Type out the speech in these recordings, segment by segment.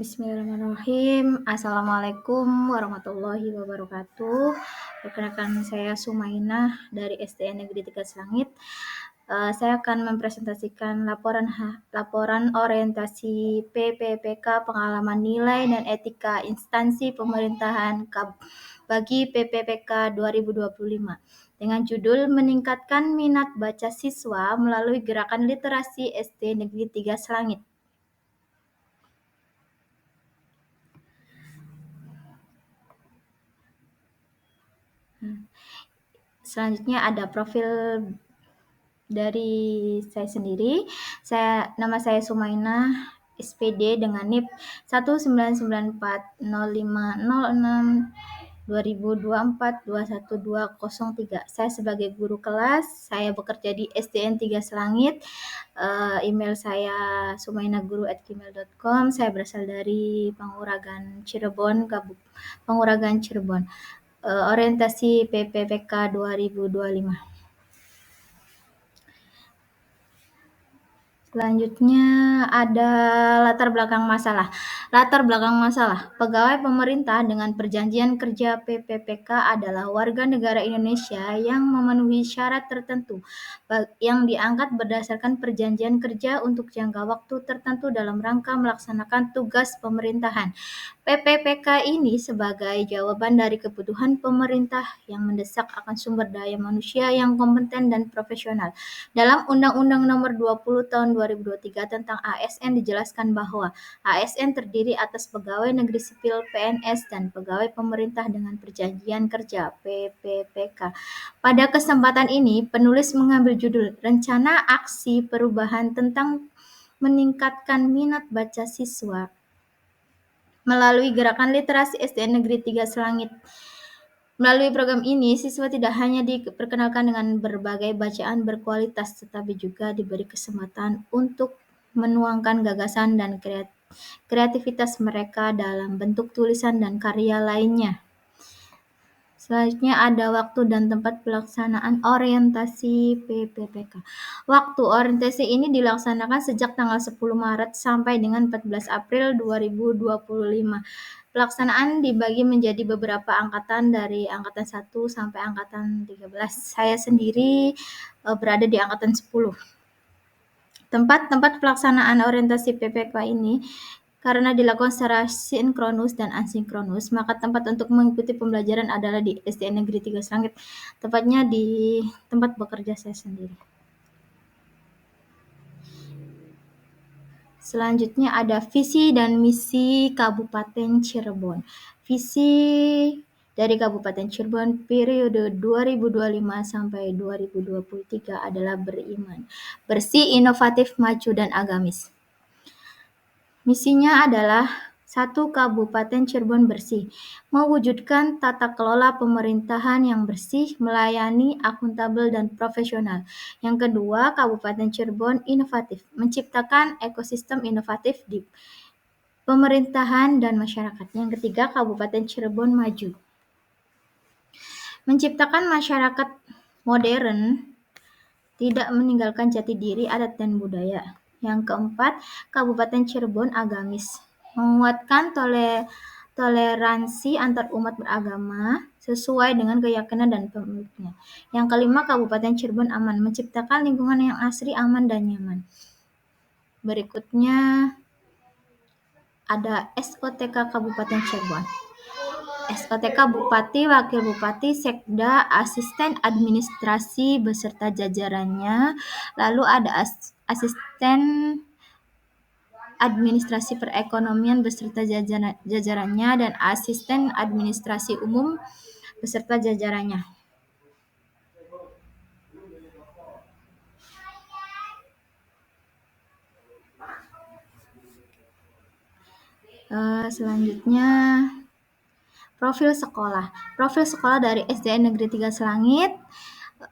Bismillahirrahmanirrahim. Assalamualaikum warahmatullahi wabarakatuh. Perkenalkan saya Sumainah dari SDN Negeri 3 Selangit. Saya akan mempresentasikan laporan orientasi PPPK pengalaman nilai dan etika instansi pemerintahan bagi PPPK 2025 dengan judul meningkatkan minat baca siswa melalui gerakan literasi SD Negeri 3 Selangit. Selanjutnya ada profil dari saya sendiri. Nama saya Sumainah, SPD dengan NIP 19940562024210203. Saya sebagai guru kelas, saya bekerja di SDN 3 Selangit. Email saya sumainahguru@gmail.com. Saya berasal dari Panguragan Cirebon. Orientasi PPPK 2025. Selanjutnya ada latar belakang masalah. Pegawai pemerintah dengan perjanjian kerja PPPK adalah warga negara Indonesia yang memenuhi syarat tertentu yang diangkat berdasarkan perjanjian kerja untuk jangka waktu tertentu dalam rangka melaksanakan tugas pemerintahan. PPPK ini sebagai jawaban dari kebutuhan pemerintah yang mendesak akan sumber daya manusia yang kompeten dan profesional. Dalam Undang-Undang Nomor 20 Tahun 2023 tentang ASN dijelaskan bahwa ASN terdiri atas pegawai negeri sipil PNS dan pegawai pemerintah dengan perjanjian kerja PPPK. Pada kesempatan ini, penulis mengambil judul Rencana Aksi Perubahan tentang meningkatkan minat baca siswa melalui gerakan literasi SDN Negeri 3 Selangit. Melalui program ini, siswa tidak hanya diperkenalkan dengan berbagai bacaan berkualitas, tetapi juga diberi kesempatan untuk menuangkan gagasan dan kreativitas mereka dalam bentuk tulisan dan karya lainnya. Selanjutnya ada waktu dan tempat pelaksanaan orientasi PPPK. Waktu orientasi ini dilaksanakan sejak tanggal 10 Maret sampai dengan 14 April 2025. Pelaksanaan dibagi menjadi beberapa angkatan dari angkatan 1 sampai angkatan 13. Saya sendiri berada di angkatan 10. Tempat pelaksanaan orientasi PPK ini karena dilakukan secara sinkronus dan asinkronus, maka tempat untuk mengikuti pembelajaran adalah di SDN Negeri 3 Selangit, tepatnya di tempat bekerja saya sendiri. Selanjutnya ada visi dan misi Kabupaten Cirebon. Visi dari Kabupaten Cirebon periode 2025 sampai 2023 adalah beriman, bersih, inovatif, maju, dan agamis. Misinya adalah 1. Kabupaten Cirebon bersih, mewujudkan tata kelola pemerintahan yang bersih, melayani, akuntabel, dan profesional. Yang kedua, Kabupaten Cirebon inovatif, menciptakan ekosistem inovatif di pemerintahan dan masyarakat. Yang ketiga, Kabupaten Cirebon maju, menciptakan masyarakat modern, tidak meninggalkan jati diri, adat, dan budaya. Yang keempat, Kabupaten Cirebon agamis, menguatkan toleransi antar umat beragama sesuai dengan keyakinan dan pemiliknya. Yang kelima, Kabupaten Cirebon aman, menciptakan lingkungan yang asri, aman, dan nyaman. Berikutnya ada SOTK Kabupaten Cirebon. SOTK Bupati, Wakil Bupati, Sekda, Asisten Administrasi beserta jajarannya. Lalu ada Asisten Administrasi Perekonomian beserta jajarannya dan Asisten Administrasi Umum beserta jajarannya. Selanjutnya profil sekolah dari SDN Negeri 3 Selangit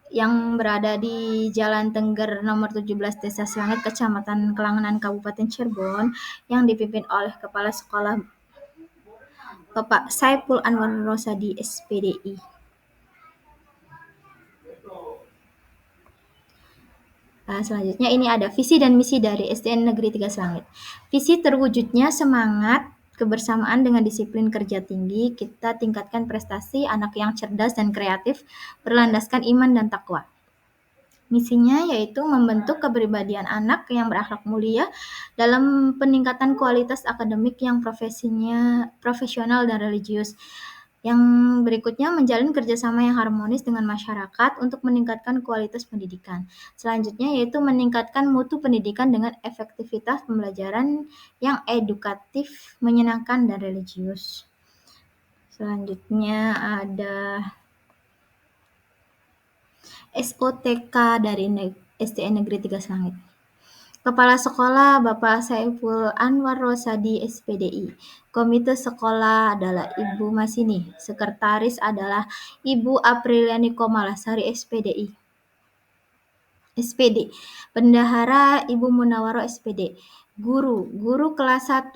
yang berada di Jalan Tengger nomor 17 Desa Selangit, Kecamatan Kelangenan, Kabupaten Cirebon, yang dipimpin oleh Kepala Sekolah Bapak Saipul Anwar Rosadi, SPDI. Selanjutnya ini ada visi dan misi dari SDN Negeri 3 Selangit. Visi terwujudnya semangat kebersamaan dengan disiplin kerja tinggi, kita tingkatkan prestasi anak yang cerdas dan kreatif, berlandaskan iman dan takwa. Misinya yaitu membentuk kepribadian anak yang berakhlak mulia dalam peningkatan kualitas akademik yang profesional dan religius. Yang berikutnya menjalin kerjasama yang harmonis dengan masyarakat untuk meningkatkan kualitas pendidikan. Selanjutnya yaitu meningkatkan mutu pendidikan dengan efektivitas pembelajaran yang edukatif, menyenangkan, dan religius. Selanjutnya ada SOTK dari SDN Negeri 3 Selangit. Kepala Sekolah Bapak Saiful Anwar Rosadi SPDI. Komite Sekolah adalah Ibu Masini. Sekretaris adalah Ibu Apriliani Komalasari SPDI. SPD. Bendahara Ibu Munawaro SPD. Guru kelas 1.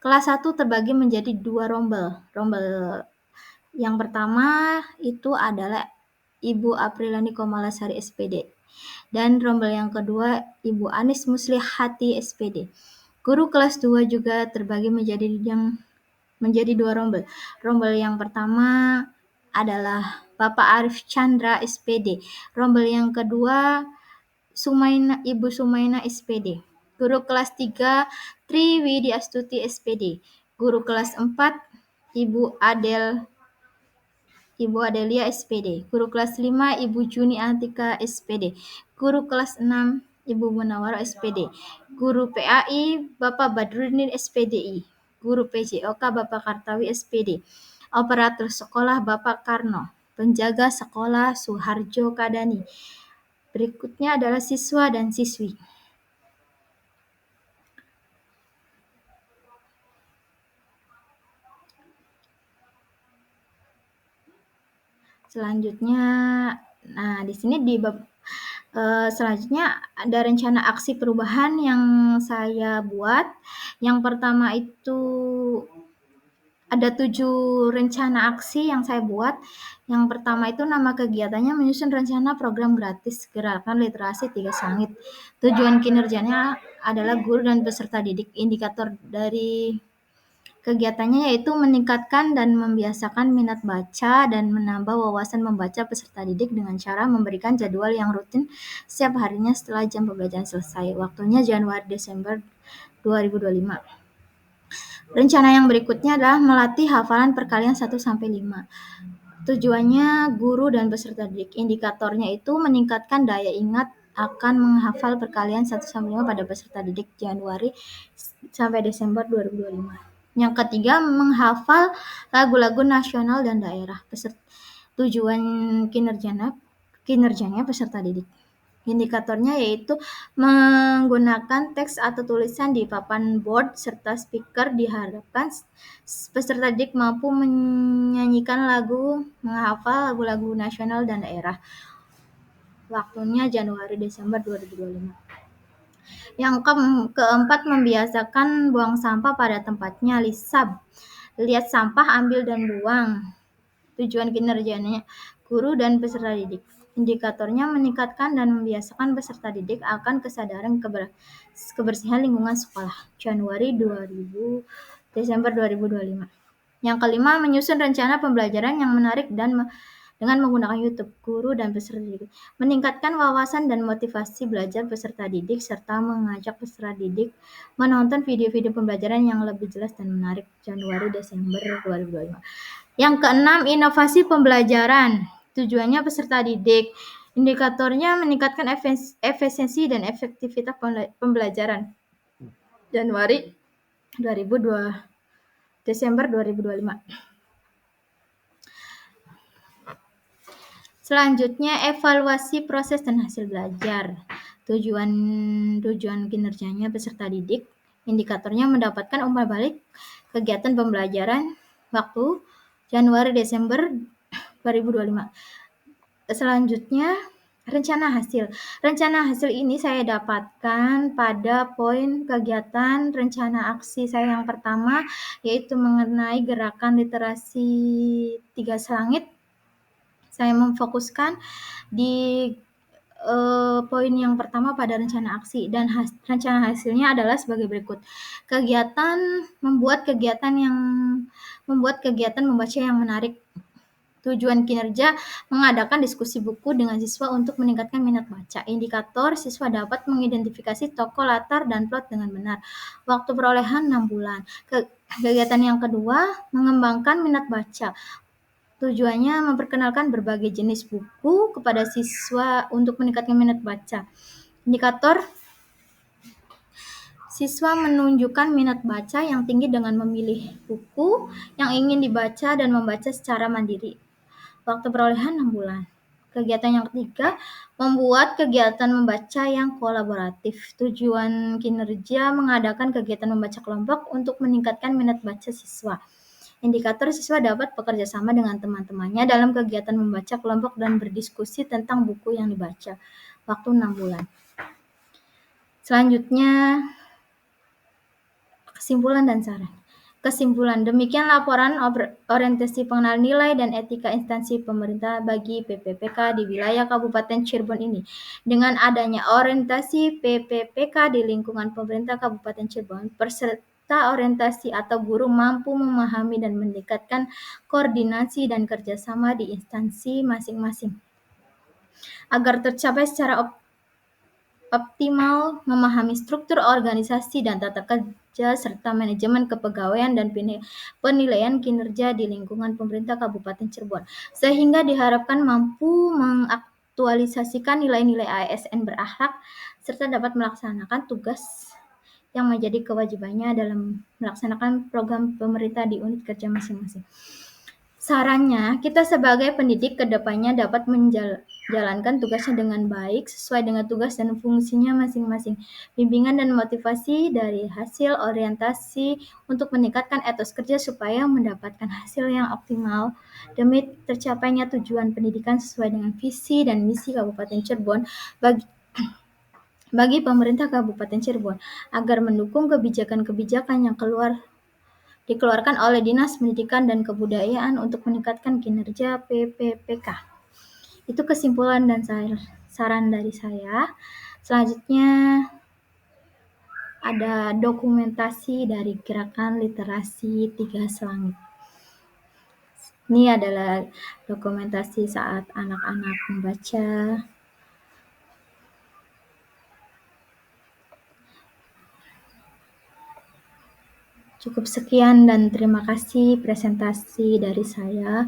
Kelas 1 terbagi menjadi 2 rombel. Rombel yang pertama itu adalah Ibu Apriliani Komalasari SPD. Dan rombel yang kedua Ibu Anis Muslihati SPD. Guru kelas 2 juga terbagi menjadi 2 rombel. Rombel yang pertama adalah Bapak Arif Chandra SPD. Rombel yang kedua Ibu Sumaina SPD. Guru kelas 3 Triwidi Astuti SPD. Guru kelas 4 Ibu Adelia SPD. Guru kelas 5 Ibu Juni Antika SPD. Guru kelas 6 Ibu Munawara SPD. Guru PAI Bapak Badruddin SPDI. Guru PJOK Bapak Kartawi SPD. Operator sekolah Bapak Karno. Penjaga sekolah Suharjo Kadani. Berikutnya adalah siswa dan siswi. Selanjutnya, di sini selanjutnya ada rencana aksi perubahan yang saya buat. Yang pertama itu ada 7 rencana aksi yang saya buat. Yang pertama itu nama kegiatannya menyusun rencana program gratis gerakan literasi 3 Selangit. Tujuan kinerjanya adalah guru dan peserta didik. Indikator dari kegiatannya yaitu meningkatkan dan membiasakan minat baca dan menambah wawasan membaca peserta didik dengan cara memberikan jadwal yang rutin setiap harinya setelah jam pembelajaran selesai. Waktunya Januari-Desember 2025. Rencana yang berikutnya adalah melatih hafalan perkalian 1-5. Tujuannya guru dan peserta didik. Indikatornya itu meningkatkan daya ingat akan menghafal perkalian 1-5 pada peserta didik Januari sampai Desember 2025. Yang ketiga, menghafal lagu-lagu nasional dan daerah. Tujuan kinerjanya peserta didik. Indikatornya yaitu menggunakan teks atau tulisan di papan board serta speaker. Diharapkan peserta didik mampu menyanyikan menghafal lagu-lagu nasional dan daerah. Waktunya Januari-Desember 2025. Yang keempat, membiasakan buang sampah pada tempatnya. LISAB. Lihat sampah, ambil dan buang. Tujuan kinerjanya guru dan peserta didik. Indikatornya meningkatkan dan membiasakan peserta didik akan kesadaran kebersihan lingkungan sekolah. Desember 2025. Yang kelima, menyusun rencana pembelajaran yang menarik dengan menggunakan YouTube. Guru dan peserta didik meningkatkan wawasan dan motivasi belajar peserta didik serta mengajak peserta didik menonton video-video pembelajaran yang lebih jelas dan menarik. Januari-Desember 2025. Yang keenam, inovasi pembelajaran. Tujuannya peserta didik. Indikatornya meningkatkan efisiensi dan efektivitas pembelajaran. Desember 2025. Selanjutnya, evaluasi proses dan hasil belajar. Tujuan kinerjanya peserta didik. Indikatornya mendapatkan umpan balik kegiatan pembelajaran waktu Januari-Desember 2025. Selanjutnya, rencana hasil. Rencana hasil ini saya dapatkan pada poin kegiatan rencana aksi saya yang pertama, yaitu mengenai gerakan literasi 3 Selangit. Saya memfokuskan di Poin yang pertama pada rencana aksi dan rencana hasilnya adalah sebagai berikut. Membuat kegiatan membaca yang menarik. Tujuan kinerja mengadakan diskusi buku dengan siswa untuk meningkatkan minat baca. Indikator siswa dapat mengidentifikasi tokoh, latar, dan plot dengan benar. Waktu perolehan 6 bulan. Kegiatan yang kedua, mengembangkan minat baca. Tujuannya memperkenalkan berbagai jenis buku kepada siswa untuk meningkatkan minat baca. Indikator siswa menunjukkan minat baca yang tinggi dengan memilih buku yang ingin dibaca dan membaca secara mandiri. Waktu perolehan 6 bulan. Kegiatan yang ketiga, membuat kegiatan membaca yang kolaboratif. Tujuan kinerja mengadakan kegiatan membaca kelompok untuk meningkatkan minat baca siswa. Indikator siswa dapat bekerja sama dengan teman-temannya dalam kegiatan membaca kelompok dan berdiskusi tentang buku yang dibaca. Waktu 6 bulan. Selanjutnya, kesimpulan dan saran. Kesimpulan, demikian laporan orientasi pengenalan nilai dan etika instansi pemerintah bagi PPPK di wilayah Kabupaten Cirebon ini. Dengan adanya orientasi PPPK di lingkungan pemerintah Kabupaten Cirebon, peserta orientasi atau guru mampu memahami dan meningkatkan koordinasi dan kerjasama di instansi masing-masing. Agar tercapai secara optimal memahami struktur organisasi dan tata kerja serta manajemen kepegawaian dan penilaian kinerja di lingkungan pemerintah Kabupaten Cirebon, sehingga diharapkan mampu mengaktualisasikan nilai-nilai ASN berakhlak serta dapat melaksanakan tugas yang menjadi kewajibannya dalam melaksanakan program pemerintah di unit kerja masing-masing. Sarannya, kita sebagai pendidik ke depannya dapat menjalankan tugasnya dengan baik sesuai dengan tugas dan fungsinya masing-masing. Bimbingan dan motivasi dari hasil orientasi untuk meningkatkan etos kerja supaya mendapatkan hasil yang optimal demi tercapainya tujuan pendidikan sesuai dengan visi dan misi Kabupaten Cirebon bagi pemerintah Kabupaten Cirebon agar mendukung kebijakan-kebijakan yang dikeluarkan oleh Dinas Pendidikan dan Kebudayaan untuk meningkatkan kinerja PPPK. Itu kesimpulan dan saran dari saya. Selanjutnya ada dokumentasi dari Gerakan Literasi 3 Selangit. Ini adalah dokumentasi saat anak-anak membaca. Cukup sekian dan terima kasih presentasi dari saya.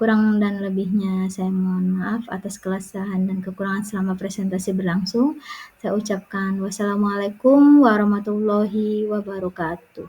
Kurang dan lebihnya saya mohon maaf atas kesalahan dan kekurangan selama presentasi berlangsung. Saya ucapkan wassalamualaikum warahmatullahi wabarakatuh.